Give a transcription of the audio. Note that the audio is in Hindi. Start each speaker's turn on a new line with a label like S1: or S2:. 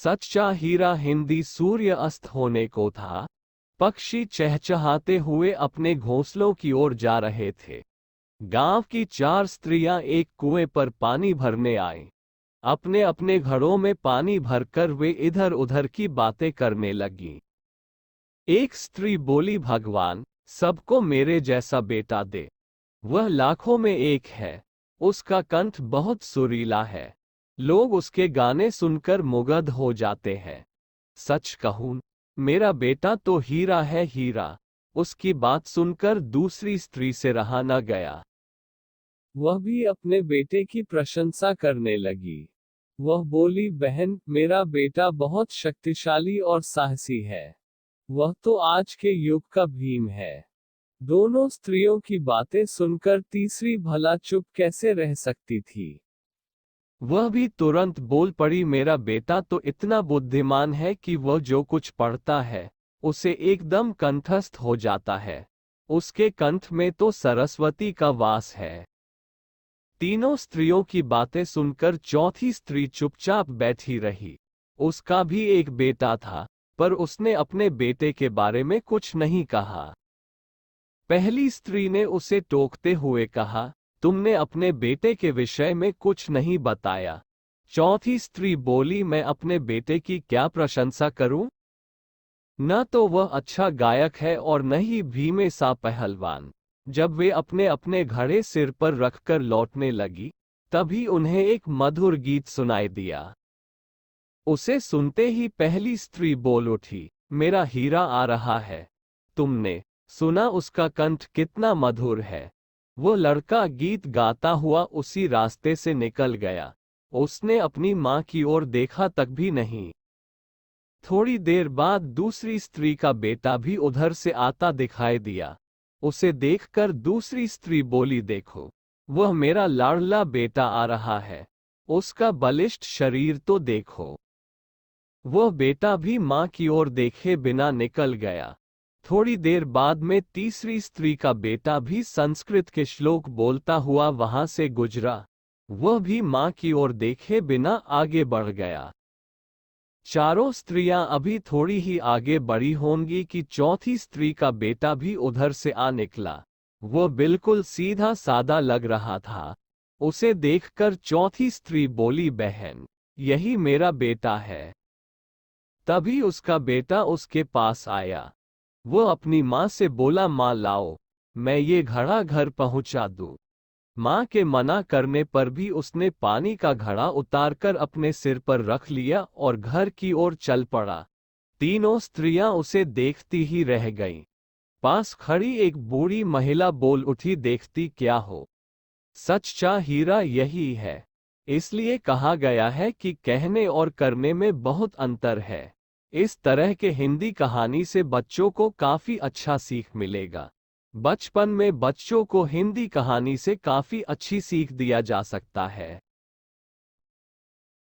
S1: सच्चा हीरा हिंदी सूर्य अस्त होने को था। पक्षी चहचहाते हुए अपने घोंसलों की ओर जा रहे थे। गांव की 4 स्त्रियां एक कुएं पर पानी भरने आईं। अपने अपने घड़ों में पानी भरकर वे इधर उधर की बातें करने लगीं। एक स्त्री बोली, भगवान सबको मेरे जैसा बेटा दे। वह लाखों में एक है। उसका कंठ बहुत सुरीला है। लोग उसके गाने सुनकर मुग्ध हो जाते हैं। सच कहूं, मेरा बेटा तो हीरा है, हीरा। उसकी बात सुनकर दूसरी स्त्री से रहा न गया। वह भी अपने बेटे की प्रशंसा करने लगी। वह बोली, बहन मेरा बेटा बहुत शक्तिशाली और साहसी है। वह तो आज के युग का भीम है। दोनों स्त्रियों की बातें सुनकर तीसरी भला चुप कैसे रह सकती थी। वह भी तुरंत बोल पड़ी, मेरा बेटा तो इतना बुद्धिमान है कि वह जो कुछ पढ़ता है उसे एकदम कंठस्थ हो जाता है। उसके कंठ में तो सरस्वती का वास है। तीनों स्त्रियों की बातें सुनकर चौथी स्त्री चुपचाप बैठी रही। उसका भी एक बेटा था, पर उसने अपने बेटे के बारे में कुछ नहीं कहा। पहली स्त्री ने उसे टोकते हुए कहा, तुमने अपने बेटे के विषय में कुछ नहीं बताया। चौथी स्त्री बोली, मैं अपने बेटे की क्या प्रशंसा करूं? न तो वह अच्छा गायक है और न ही भीमे सा पहलवान। जब वे अपने अपने घड़े सिर पर रखकर लौटने लगी, तभी उन्हें एक मधुर गीत सुनाई दिया। उसे सुनते ही पहली स्त्री बोल उठी, मेरा हीरा आ रहा है। तुमने सुना उसका कंठ कितना मधुर है? वो लड़का गीत गाता हुआ उसी रास्ते से निकल गया। उसने अपनी मां की ओर देखा तक भी नहीं। थोड़ी देर बाद दूसरी स्त्री का बेटा भी उधर से आता दिखाई दिया। उसे देखकर दूसरी स्त्री बोली, देखो, वह मेरा लाडला बेटा आ रहा है। उसका बलिष्ठ शरीर तो देखो। वह बेटा भी मां की ओर देखे बिना निकल गया। थोड़ी देर बाद में तीसरी स्त्री का बेटा भी संस्कृत के श्लोक बोलता हुआ वहां से गुजरा। वह भी मां की ओर देखे बिना आगे बढ़ गया। चारों स्त्रियां अभी थोड़ी ही आगे बढ़ी होंगी कि चौथी स्त्री का बेटा भी उधर से आ निकला। वह बिल्कुल सीधा सादा लग रहा था। उसे देखकर चौथी स्त्री बोली, बहन यही मेरा बेटा है। तभी उसका बेटा उसके पास आया। वह अपनी मां से बोला, मां लाओ, मैं ये घड़ा घर पहुंचा दूं। मां के मना करने पर भी उसने पानी का घड़ा उतारकर अपने सिर पर रख लिया और घर की ओर चल पड़ा। तीनों स्त्रियां उसे देखती ही रह गईं। पास खड़ी एक बूढ़ी महिला बोल उठी, देखती क्या हो? सच्चा हीरा यही है। इसलिए कहा गया है कि कहने और करने में बहुत अंतर है। इस तरह के हिंदी कहानी से बच्चों को काफी अच्छा सीख मिलेगा। बचपन में बच्चों को हिंदी कहानी से काफी अच्छी सीख दिया जा सकता है।